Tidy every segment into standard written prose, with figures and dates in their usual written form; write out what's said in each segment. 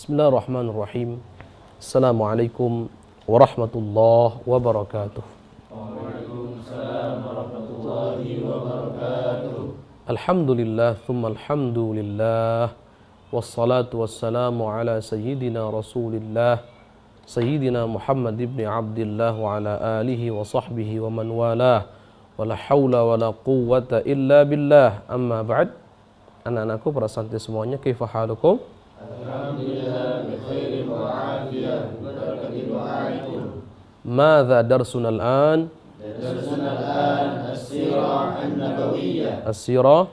Bismillahirrahmanirrahim. Assalamualaikum warahmatullahi wabarakatuh. Waalaikumsalam warahmatullahi wabarakatuh. Alhamdulillah, thumma alhamdulillah. Wassalatu wassalamu ala sayyidina Rasulillah, Sayyidina Muhammad ibn Abdillah wa ala alihi wa sahbihi wa man walah. Wala hawla wala quwwata illa billah. Amma ba'd. Anak-anakku, para santri semuanya, kaifa halukum? Alhamdulillah bi khairin wa afiyah bi barakati du'aikum. Madza darsuna al-an? Darsuna al-an as-sirah an-nabawiyah. As-sirah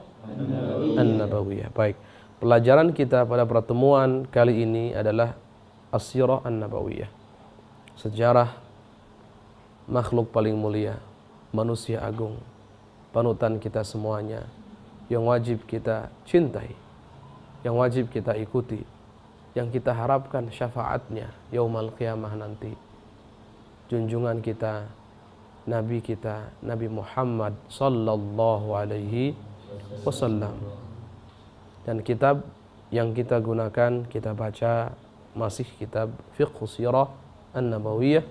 an-nabawiyah. Baik. Pelajaran kita pada pertemuan kali ini adalah As-sirah an-nabawiyah. Sejarah makhluk paling mulia, manusia agung, panutan kita semuanya, yang wajib kita cintai, yang wajib kita ikuti, yang kita harapkan syafaatnya yaumal qiyamah nanti. Junjungan kita, Nabi Muhammad sallallahu alaihi wasallam. Dan kitab yang kita gunakan, kita baca, masih kitab Fiqh Sirah An-Nabawiyah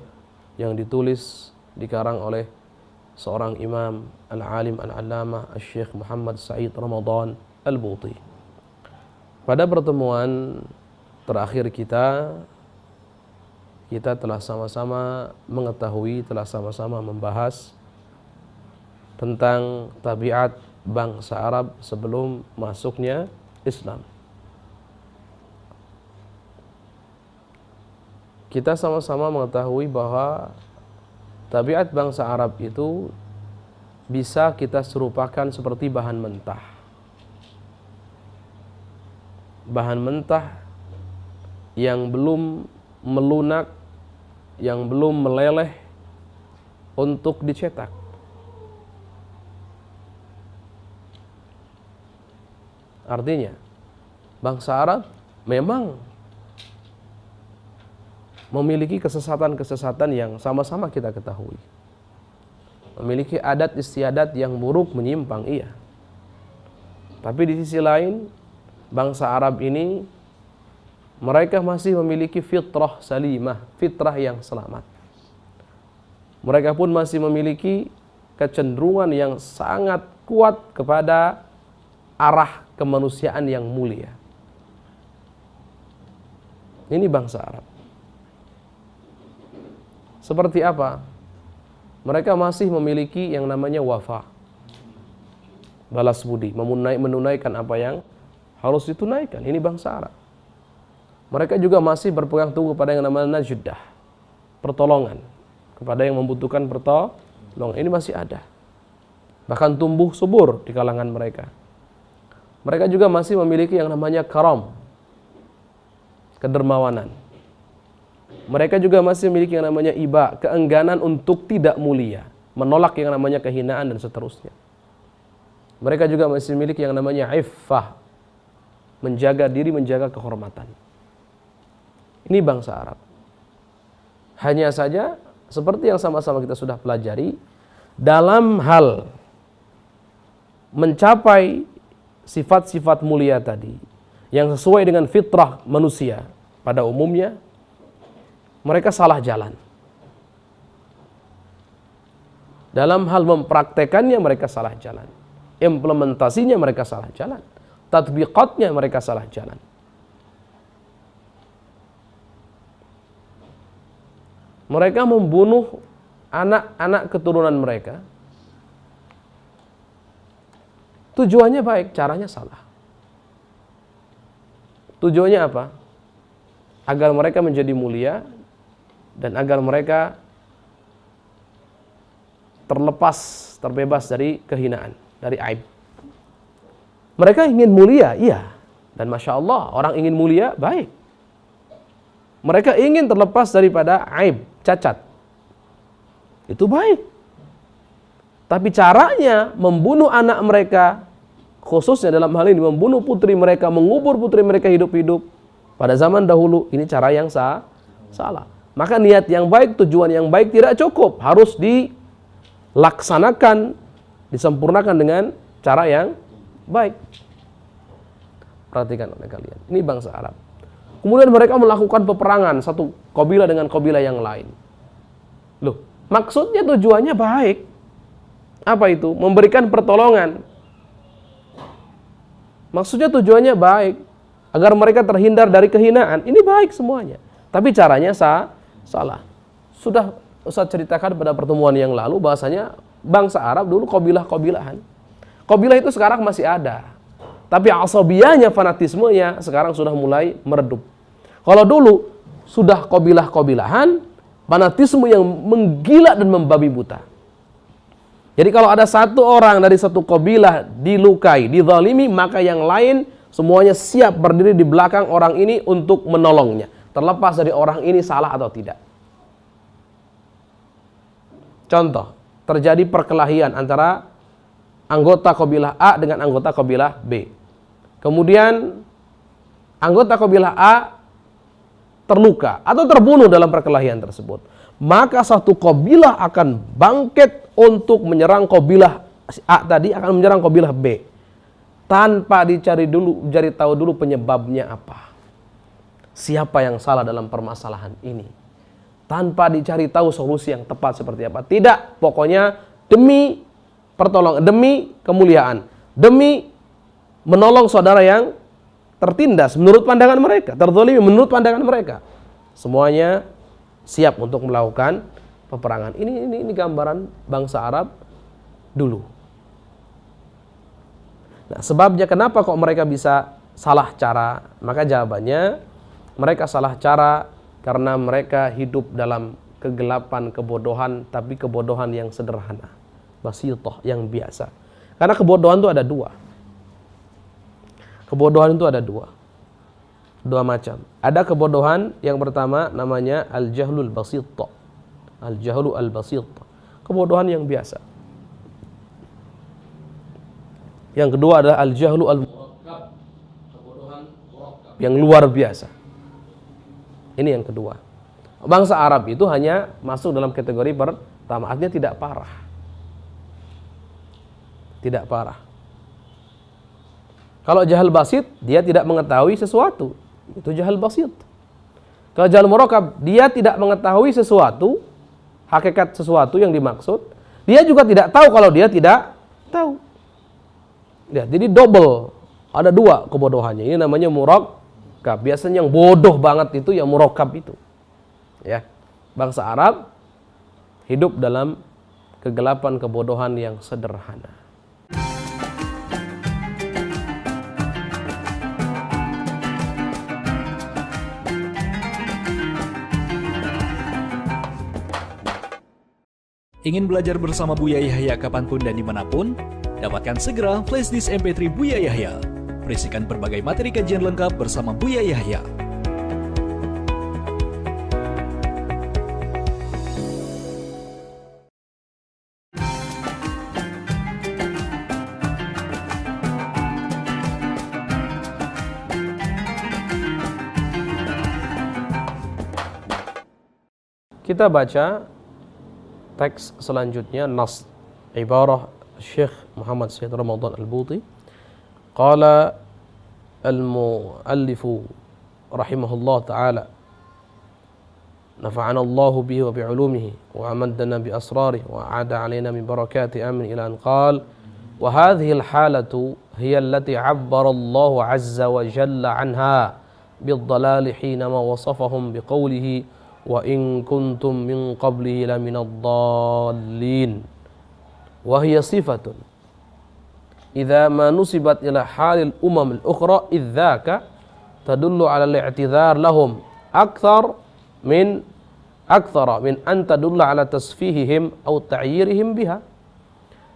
yang ditulis, dikarang oleh seorang imam al-alim al-allamah Syekh Muhammad Sa'id Ramadan Al-Buti. Pada pertemuan terakhir kita telah sama-sama mengetahui, telah sama-sama membahas tentang tabiat bangsa Arab sebelum masuknya Islam. Kita sama-sama mengetahui bahwa tabiat bangsa Arab itu bisa kita serupakan seperti bahan mentah. Bahan mentah yang belum melunak, yang belum meleleh untuk dicetak. Artinya, bangsa Arab memang memiliki kesesatan-kesesatan yang sama-sama kita ketahui. Memiliki adat istiadat yang buruk, menyimpang, iya. Tapi di sisi lain, bangsa Arab ini, mereka masih memiliki fitrah salimah, fitrah yang selamat. Mereka pun masih memiliki kecenderungan yang sangat kuat kepada arah kemanusiaan yang mulia. Ini bangsa Arab. Seperti apa? Mereka masih memiliki yang namanya wafa, balas budi, menunaikan apa yang harus ditunaikan. Ini bangsa Arab. Mereka juga masih berpegang teguh pada yang namanya najdah, pertolongan kepada yang membutuhkan pertolongan. Ini masih ada. Bahkan tumbuh subur di kalangan mereka. Mereka juga masih memiliki yang namanya karam, kedermawanan. Mereka juga masih memiliki yang namanya iba, keengganan untuk tidak mulia, menolak yang namanya kehinaan dan seterusnya. Mereka juga masih memiliki yang namanya iffah, menjaga diri, menjaga kehormatan. Ini bangsa Arab. Hanya saja, seperti yang sama-sama kita sudah pelajari, dalam hal mencapai sifat-sifat mulia tadi, yang sesuai dengan fitrah manusia pada umumnya, mereka salah jalan. Dalam hal mempraktekannya mereka salah jalan. Implementasinya mereka salah jalan. Tatbiqatnya mereka salah jalan. Mereka membunuh anak-anak keturunan mereka. Tujuannya baik, caranya salah. Tujuannya apa? Agar mereka menjadi mulia dan agar mereka terlepas, terbebas dari kehinaan, dari aib. Mereka ingin mulia, iya. Dan Masya Allah, orang ingin mulia, baik. Mereka ingin terlepas daripada aib, cacat. Itu baik. Tapi caranya membunuh anak mereka, khususnya dalam hal ini membunuh putri mereka, mengubur putri mereka hidup-hidup, pada zaman dahulu, ini cara yang salah. Maka niat yang baik, tujuan yang baik tidak cukup. Harus dilaksanakan, disempurnakan dengan cara yang baik. Perhatikan oleh kalian. Ini bangsa Arab. Kemudian mereka melakukan peperangan satu kabilah dengan kabilah yang lain. Loh, maksudnya tujuannya baik. Apa itu? Memberikan pertolongan. Maksudnya tujuannya baik, agar mereka terhindar dari kehinaan. Ini baik semuanya. Tapi caranya salah. Sudah Ustaz ceritakan pada pertemuan yang lalu bahasanya bangsa Arab dulu kabilah-kabilahan. Kabilah itu sekarang masih ada. Tapi asabiyahnya, fanatismenya sekarang sudah mulai meredup. Kalau dulu sudah kabilah-kabilahan, fanatisme yang menggila dan membabi buta. Jadi kalau ada satu orang dari satu kabilah dilukai, dizalimi, maka yang lain semuanya siap berdiri di belakang orang ini untuk menolongnya. Terlepas dari orang ini salah atau tidak. Contoh, terjadi perkelahian antara anggota kabilah A dengan anggota kabilah B. Kemudian anggota kabilah A terluka atau terbunuh dalam perkelahian tersebut. Maka satu kabilah akan bangkit untuk menyerang kabilah A tadi, akan menyerang kabilah B. Tanpa dicari tahu dulu penyebabnya apa. Siapa yang salah dalam permasalahan ini. Tanpa dicari tahu solusi yang tepat seperti apa. Tidak, pokoknya demi pertolongan, demi kemuliaan, demi menolong saudara yang tertindas menurut pandangan mereka, terzalimi menurut pandangan mereka. Semuanya siap untuk melakukan peperangan. Ini gambaran bangsa Arab dulu. Nah, sebabnya kenapa kok mereka bisa salah cara? Maka jawabannya, mereka salah cara karena mereka hidup dalam kegelapan, kebodohan, tapi kebodohan yang sederhana, basithah, yang biasa. Karena kebodohan itu ada dua. Kebodohan itu ada dua macam. Ada kebodohan yang pertama namanya al-jahlul basithah. Al-jahlu al-basithah. Kebodohan yang biasa. Yang kedua adalah al-jahlu al-murakkab. Kebodohan murakkab, yang luar biasa. Ini yang kedua. Bangsa Arab itu hanya masuk dalam kategori pertama, artinya tidak parah. Tidak parah. Kalau jahal basit, dia tidak mengetahui sesuatu. Itu jahal basit. Kalau jahal murakkab, dia tidak mengetahui sesuatu, hakikat sesuatu yang dimaksud. Dia juga tidak tahu kalau dia tidak tahu. Ya, jadi double. Ada dua kebodohannya. Ini namanya murakkab. Biasanya yang bodoh banget itu yang murakkab itu. Ya. Bangsa Arab hidup dalam kegelapan kebodohan yang sederhana. Ingin belajar bersama Buya Yahya kapanpun dan dimanapun? Dapatkan segera flashdisk MP3 Buya Yahya. Berisikan berbagai materi kajian lengkap bersama Buya Yahya. Kita baca teks selanjutnya, nas ibarah Syekh Muhammad Sayyid Ramadan Al-Buti. Qala al-muallifu rahimahullah ta'ala, nafa'ana Allah bihi wa bi'ulumihi wa amaddana bi asrarihi wa a'ada alaina min barakati amin ila an qala wa hadhihi al-halatu hiya allati 'abbara Allah 'azza wa jalla 'anha bid-dhalali hina ma wasafahum biqawlihi wa in kuntum min qablihi la minad dhallin wa hiya sifatun idza ma nusibat ila halil umam al-ukhra idzaka tadullu ala al-i'tidhar lahum akthara min an tadulla ala tasfihihim aw ta'yirihim biha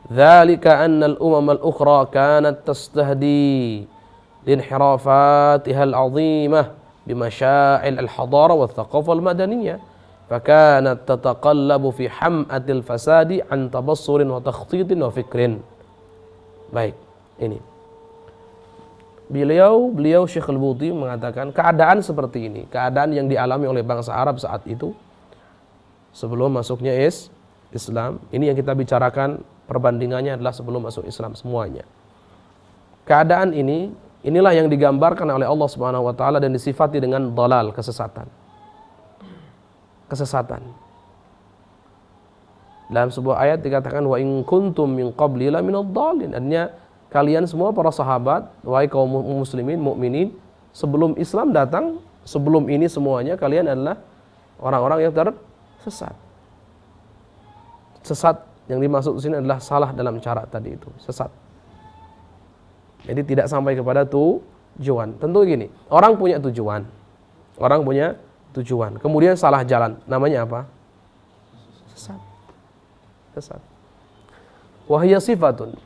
dhalika anna al-umam al-ukhra kanat tastahdi linhirafatiha al-'azimah بمشاعل الحضارة والثقافة المدنية فكانت تتقلب في حمأة الفساد عن تبصر وتخطيط وفكر. Baik, ini beliau Syekh Al-Buti mengatakan keadaan seperti ini, keadaan yang dialami oleh bangsa Arab saat itu sebelum masuknya Islam. Ini yang kita bicarakan, perbandingannya adalah sebelum masuk Islam semuanya. Keadaan ini Inilah yang digambarkan oleh Allah Subhanahu wa taala dan disifati dengan dhalal, kesesatan. Kesesatan. Dalam sebuah ayat dikatakan wa in kuntum min qabli la minadh dhalin. Artinya kalian semua para sahabat, wahai kaum muslimin, mukminin, sebelum Islam datang, sebelum ini semuanya kalian adalah orang-orang yang tersesat. Sesat yang dimaksud di sini adalah salah dalam cara tadi itu, sesat. Jadi tidak sampai kepada tujuan. Tentu gini, orang punya tujuan. Orang punya tujuan. Kemudian salah jalan. Namanya apa? Sesat. Sesat. Wahya sifatun.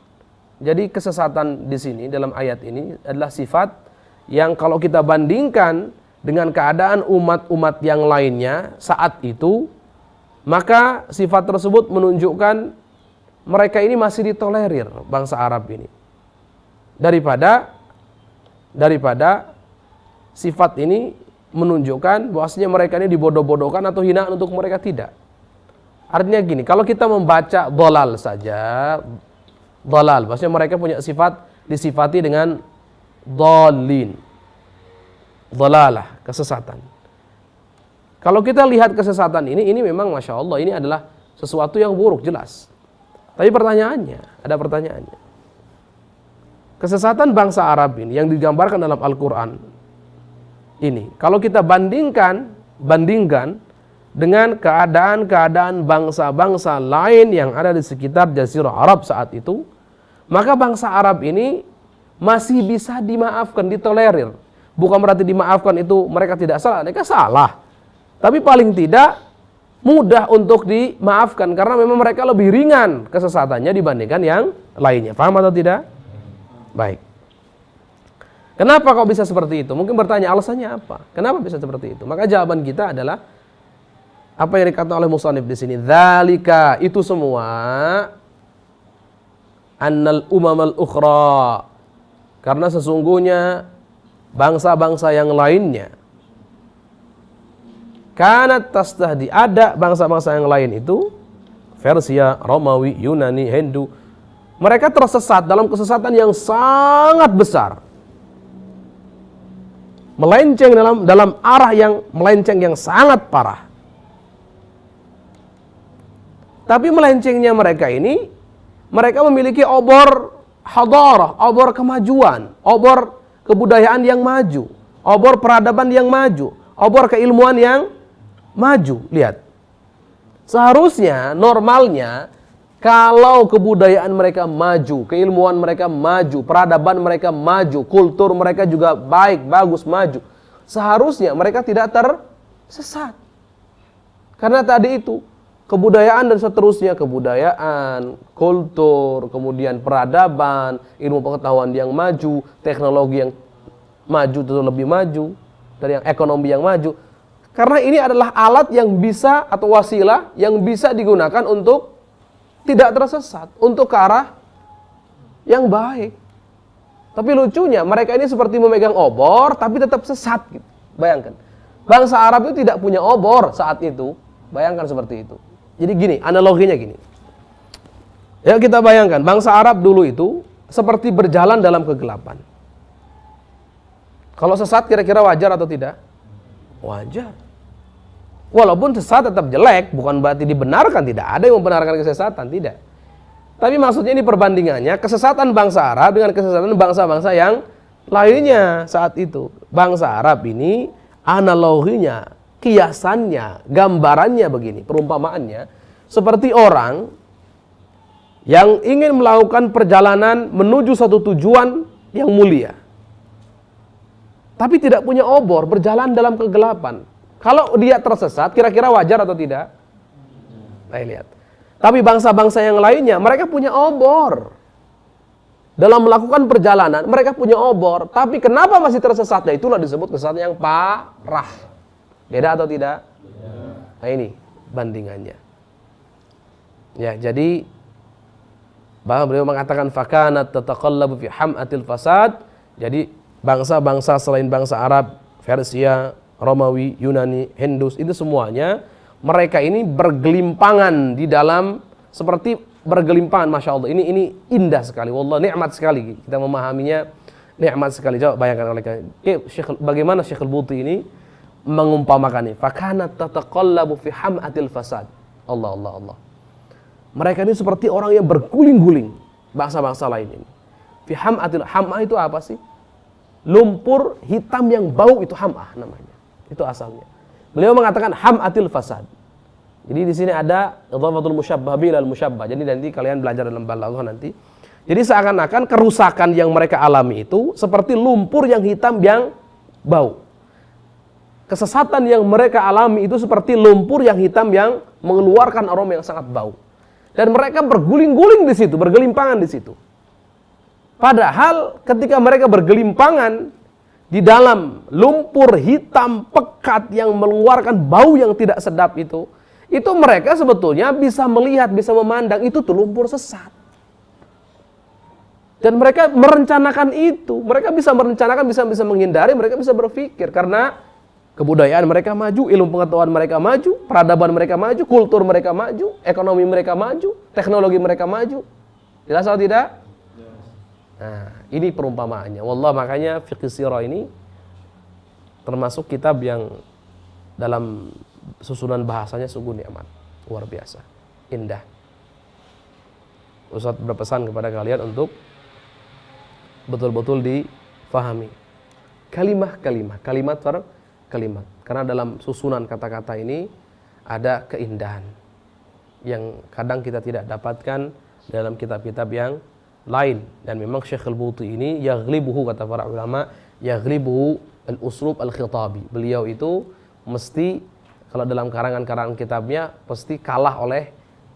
Jadi kesesatan di sini dalam ayat ini adalah sifat yang kalau kita bandingkan dengan keadaan umat-umat yang lainnya saat itu, maka sifat tersebut menunjukkan mereka ini masih ditolerir, bangsa Arab ini. Daripada sifat ini menunjukkan bahwasanya mereka ini dibodoh-bodohkan atau hinaan untuk mereka, tidak. Artinya gini, kalau kita membaca dhalal saja, dhalal, bahwasanya mereka punya sifat disifati dengan dhalin, dhalalah, kesesatan. Kalau kita lihat kesesatan ini memang Masya Allah, ini adalah sesuatu yang buruk, jelas. Tapi ada pertanyaannya. Kesesatan bangsa Arab ini yang digambarkan dalam Al-Quran ini, kalau kita bandingkan dengan keadaan bangsa-bangsa lain yang ada di sekitar Jazirah Arab saat itu, maka bangsa Arab ini masih bisa dimaafkan, ditolerir. Bukan berarti dimaafkan itu mereka tidak salah, mereka salah. Tapi paling tidak mudah untuk dimaafkan karena memang mereka lebih ringan kesesatannya dibandingkan yang lainnya. Paham atau tidak? Baik. Kenapa kok bisa seperti itu? Mungkin bertanya alasannya apa? Kenapa bisa seperti itu? Maka jawaban kita adalah apa yang dikatakan oleh musannif di sini. Dzalika, itu semua, annal umamal ukhra, karena sesungguhnya bangsa-bangsa yang lainnya, kanat tastahdi, ada bangsa-bangsa yang lain itu, Persia, Romawi, Yunani, Hindu, mereka tersesat dalam kesesatan yang sangat besar, melenceng dalam arah yang melenceng yang sangat parah. Tapi melencengnya mereka ini, mereka memiliki obor hadarah, obor kemajuan, obor kebudayaan yang maju, obor peradaban yang maju, obor keilmuan yang maju. Lihat, seharusnya normalnya kalau kebudayaan mereka maju, keilmuan mereka maju, peradaban mereka maju, kultur mereka juga baik, bagus, maju, seharusnya mereka tidak tersesat. Karena tadi itu kebudayaan dan seterusnya, kebudayaan, kultur, kemudian peradaban, ilmu pengetahuan yang maju, teknologi yang maju itu lebih maju dari yang ekonomi yang maju. Karena ini adalah alat yang bisa atau wasilah yang bisa digunakan untuk tidak tersesat, untuk ke arah yang baik. Tapi lucunya mereka ini seperti memegang obor tapi tetap sesat gitu. Bayangkan, bangsa Arab itu tidak punya obor saat itu. Bayangkan seperti itu. Jadi gini, analoginya gini. Ya, kita bayangkan bangsa Arab dulu itu seperti berjalan dalam kegelapan. Kalau sesat kira-kira wajar atau tidak? Wajar. Walaupun sesat tetap jelek, bukan berarti dibenarkan, tidak ada yang membenarkan kesesatan, tidak. Tapi maksudnya ini perbandingannya kesesatan bangsa Arab dengan kesesatan bangsa-bangsa yang lainnya saat itu. Bangsa Arab ini analoginya, kiasannya, gambarannya begini, perumpamaannya seperti orang yang ingin melakukan perjalanan menuju satu tujuan yang mulia, tapi tidak punya obor, berjalan dalam kegelapan. Kalau dia tersesat, kira-kira wajar atau tidak? Nah, lihat. Tapi bangsa-bangsa yang lainnya, mereka punya obor. Dalam melakukan perjalanan, mereka punya obor. Tapi kenapa masih tersesat? Nah, itulah disebut kesesatan yang parah. Beda atau tidak? Nah, ini bandingannya. Ya, jadi bahwa beliau mengatakan fakanat tataqallabu fi ham'atil fasad. Jadi bangsa-bangsa selain bangsa Arab, Persia, Romawi, Yunani, Hindus, itu semuanya mereka ini bergelimpangan di dalam, seperti bergelimpangan, Masya Allah. Ini indah sekali, wallah nikmat sekali kita memahaminya Nikmat sekali. Coba bayangkan oleh kalian. Bagaimana Syekh Al-Buti ini mengumpamakan ini. Fakanat tataqallabu fi ham'atil fasad. Allah. Mereka ini seperti orang yang berguling-guling. Bangsa-bangsa lain ini. Fi ham'atil, ham'ah itu apa sih? Lumpur hitam yang bau, itu ham'ah namanya. Itu asalnya. Beliau mengatakan ham'atil fasad. Jadi di sini ada idhafatul musyabbah bil musyabbah. Jadi nanti kalian belajar dalam balaghah nanti. Jadi seakan-akan kerusakan yang mereka alami itu seperti lumpur yang hitam yang bau. Kesesatan yang mereka alami itu seperti lumpur yang hitam yang mengeluarkan aroma yang sangat bau. Dan mereka berguling-guling di situ, bergelimpangan di situ. Padahal ketika mereka bergelimpangan di dalam lumpur hitam pekat yang mengeluarkan bau yang tidak sedap itu mereka sebetulnya bisa melihat, bisa memandang itu tuh lumpur sesat. Dan mereka merencanakan itu, mereka bisa merencanakan, bisa menghindari, mereka bisa berpikir karena kebudayaan mereka maju, ilmu pengetahuan mereka maju, peradaban mereka maju, kultur mereka maju, ekonomi mereka maju, teknologi mereka maju. Jelas atau tidak? Nah, ini perumpamaannya. Wallah, makanya fiqh sirah ini termasuk kitab yang dalam susunan bahasanya sungguh nikmat, luar biasa, indah. Ustaz berpesan kepada kalian untuk betul-betul difahami kalimat per kalimat, karena dalam susunan kata-kata ini ada keindahan yang kadang kita tidak dapatkan dalam kitab-kitab yang lain. Dan memang Syekh Al-Buti ini yaghlibuhu, kata para ulama, yaghlibuhu al-uslub al-khitabi. Beliau itu mesti, kalau dalam karangan-karangan kitabnya, pasti kalah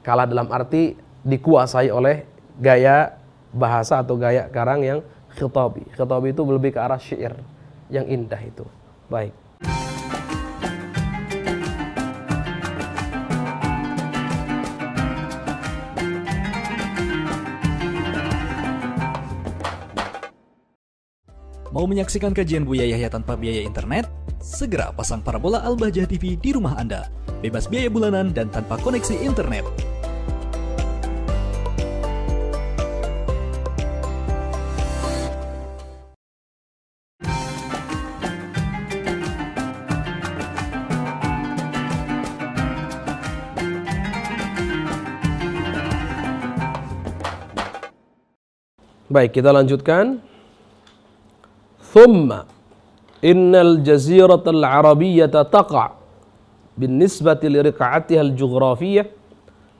dalam arti dikuasai oleh gaya bahasa atau gaya karang yang khitabi. Khitabi itu lebih ke arah syair yang indah itu. Baik. Mau menyaksikan kajian Buya Yahya tanpa biaya internet? Segera pasang parabola Al-Bahjah TV di rumah Anda. Bebas biaya bulanan dan tanpa koneksi internet. Baik, kita lanjutkan. Thumma innal jaziratal arabiyyata taqa' binisbati liriqa'atiha al-jughrafiyah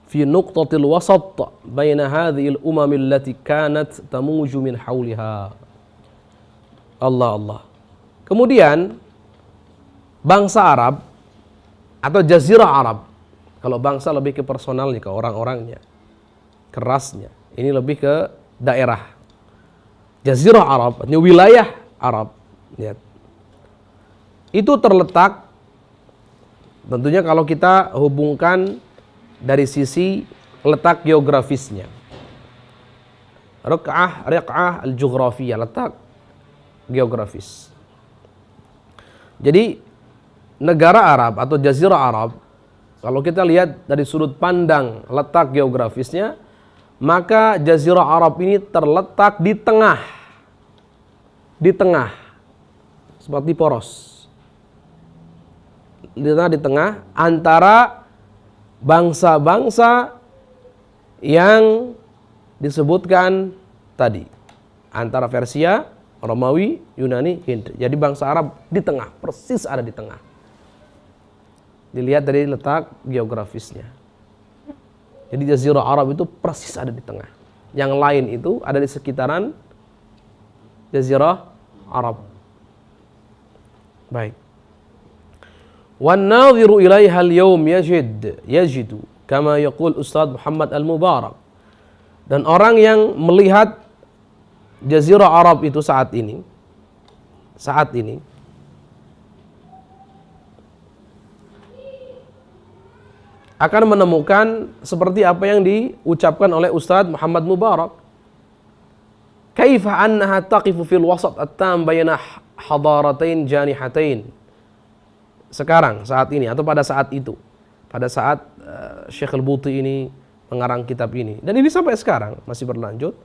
fi nuqtatil wasat baina hadhihi al-umam allati kanat tamuju min hawliha. Allah. Kemudian bangsa Arab atau jazirah Arab, kalau bangsa lebih ke personalnya, ke orang-orangnya, kerasnya. Ini lebih ke daerah. Jazirah Arab, artinya wilayah Arab. Lihat. Itu terletak, tentunya kalau kita hubungkan dari sisi letak geografisnya. Riq'ah al-jughrafiyah, letak geografis. Jadi negara Arab atau jazirah Arab, kalau kita lihat dari sudut pandang letak geografisnya, maka jazirah Arab ini terletak di tengah, seperti poros. Di tengah antara bangsa-bangsa yang disebutkan tadi, antara Persia, Romawi, Yunani, Hind. Jadi bangsa Arab di tengah, persis ada di tengah. Dilihat dari letak geografisnya. Jadi jazirah Arab itu persis ada di tengah. Yang lain itu ada di sekitaran jazirah Arab. Baik. Wan nadhiru ilaiha al-yawm yajidu kama yaqul Ustaz Muhammad Al-Mubarak. Dan orang yang melihat jazirah Arab itu saat ini akan menemukan seperti apa yang diucapkan oleh Ustaz Muhammad Mubarak. Kaifa annaha taqifu fil wasat at-tam bayna hadaratain janihatain. Sekarang, saat ini, atau pada saat itu, pada saat Syekh Al-Buti ini mengarang kitab ini, dan ini sampai sekarang masih berlanjut.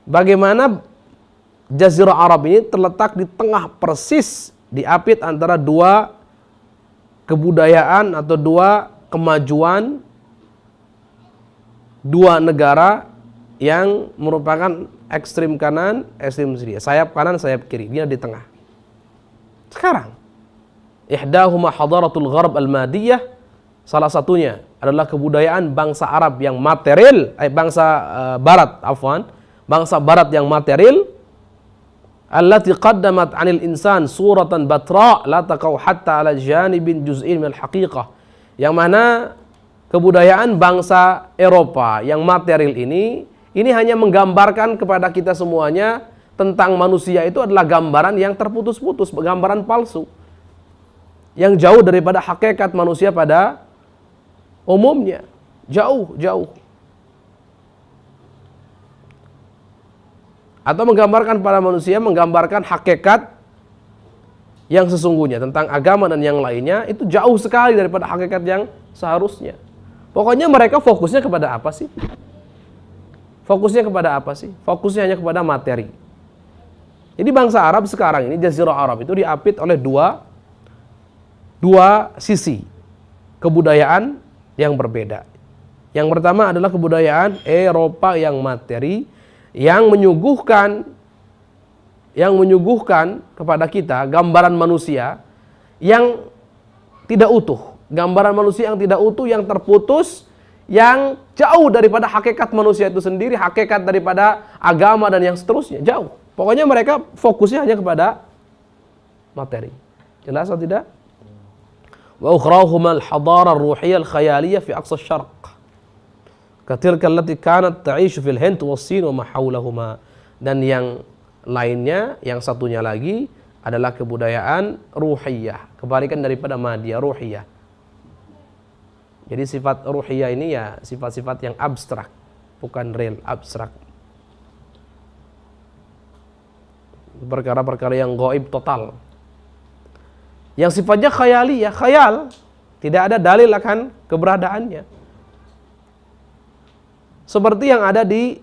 Bagaimana Jazirah Arab ini terletak di tengah persis, diapit antara dua kebudayaan atau dua kemajuan, dua negara yang merupakan ekstrim kanan, ekstrim kiri. Sayap kanan, sayap kiri. Dia di tengah. Sekarang, ihdahuma hadaratul gharb al-madiyah, salah satunya adalah kebudayaan bangsa Arab yang material, bangsa barat, bangsa barat yang material, allati qaddamat 'anil insan suratan batra la taqau hatta 'ala janibin juz'in min al-haqiqah. Yang mana kebudayaan bangsa Eropa yang material ini hanya menggambarkan kepada kita semuanya tentang manusia itu adalah gambaran yang terputus-putus, gambaran palsu. Yang jauh daripada hakikat manusia pada umumnya. Jauh. Atau menggambarkan pada manusia, menggambarkan hakikat yang sesungguhnya tentang agama dan yang lainnya itu jauh sekali daripada hakikat yang seharusnya. Pokoknya mereka fokusnya kepada apa sih? Fokusnya hanya kepada materi. Jadi bangsa Arab sekarang ini, Jazirah Arab itu diapit oleh dua sisi kebudayaan yang berbeda. Yang pertama adalah kebudayaan Eropa yang materi, yang menyuguhkan kepada kita gambaran manusia yang tidak utuh, gambaran manusia yang tidak utuh, yang terputus, yang jauh daripada hakikat manusia itu sendiri, hakikat daripada agama dan yang seterusnya, jauh. Pokoknya mereka fokusnya hanya kepada materi. Jelas atau tidak? Wa ukhrahuma al-hadara ar-ruhiyya al-khayaliyya fi aqsa asy-syarq. Katilka allati kanat ta'ishu fil Hind was-Sin wa ma hawlahuma. Dan yang lainnya, yang satunya lagi adalah kebudayaan ruhiyah, kebalikan daripada madiyah, ruhiyah. Jadi sifat ruhiyah ini ya sifat-sifat yang abstrak, bukan real, abstrak. Perkara-perkara yang gaib total. Yang sifatnya khayaliyah, khayal, tidak ada dalil akan keberadaannya. Seperti yang ada di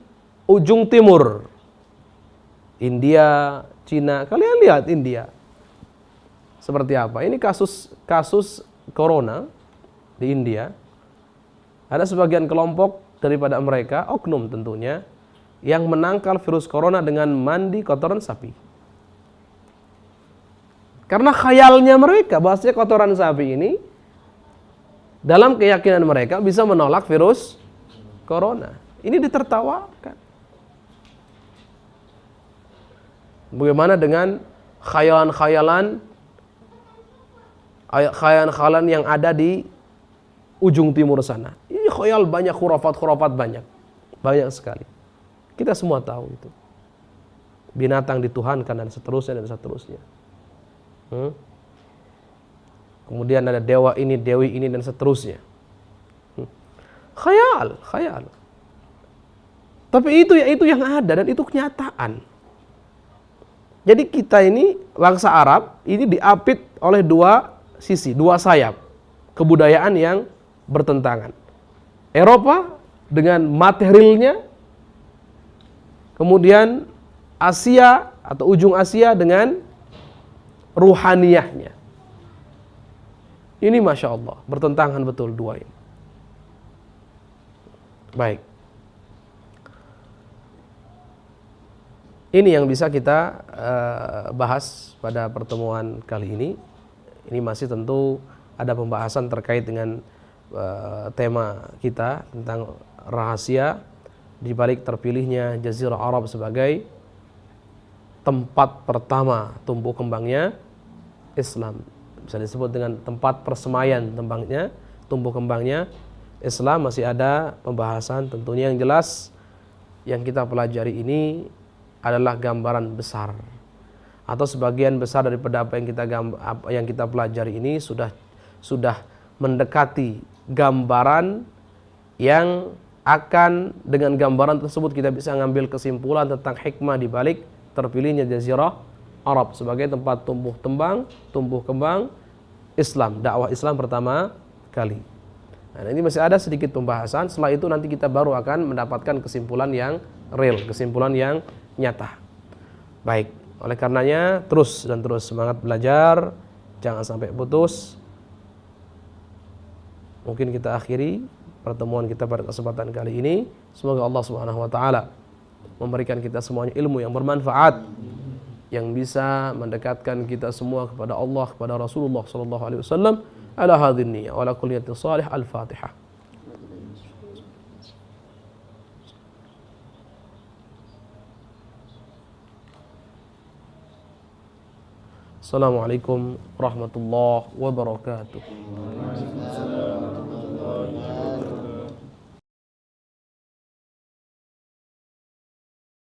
ujung timur, India, Cina. Kalian lihat India seperti apa? Ini kasus corona di India. Ada sebagian kelompok daripada mereka, oknum tentunya, yang menangkal virus corona dengan mandi kotoran sapi. Karena khayalnya mereka, bahasanya kotoran sapi ini dalam keyakinan mereka bisa menolak virus corona. Ini ditertawakan. Bagaimana dengan khayalan-khayalan yang ada di ujung timur sana? Ini khayal banyak, khurafat banyak sekali. Kita semua tahu itu. Binatang dituhankan dan seterusnya. Kemudian ada dewa ini, dewi ini dan seterusnya. Khayal. Tapi itu yang ada dan itu kenyataan. Jadi kita ini bangsa Arab ini diapit oleh dua sisi, dua sayap kebudayaan yang bertentangan. Eropa dengan materialnya, kemudian Asia atau ujung Asia dengan ruhaniyahnya. Ini Masya Allah, bertentangan betul dua ini. Baik. Ini yang bisa kita bahas pada pertemuan kali ini. Ini masih tentu ada pembahasan terkait dengan tema kita tentang rahasia di balik terpilihnya Jazirah Arab sebagai tempat pertama tumbuh kembangnya Islam. Bisa disebut dengan tempat persemaian tumbuh kembangnya Islam. Masih ada pembahasan tentunya. Yang jelas yang kita pelajari ini adalah gambaran besar, atau sebagian besar daripada apa yang kita pelajari ini sudah mendekati gambaran yang akan dengan gambaran tersebut kita bisa ngambil kesimpulan tentang hikmah di balik terpilihnya Jazirah Arab sebagai tempat tumbuh kembang Islam, dakwah Islam pertama kali. Nah, ini masih ada sedikit pembahasan. Setelah itu nanti kita baru akan mendapatkan kesimpulan yang real, kesimpulan yang nyata. Baik, oleh karenanya terus dan terus semangat belajar, jangan sampai putus. Mungkin kita akhiri pertemuan kita pada kesempatan kali ini. Semoga Allah Subhanahu wa taala memberikan kita semuanya ilmu yang bermanfaat, yang bisa mendekatkan kita semua kepada Allah, kepada Rasulullah sallallahu alaihi wasallam. Ala hadhihi niyyah wa ala kulli niyatin salih. Al-Fatihah. Assalamualaikum warahmatullahi wabarakatuh.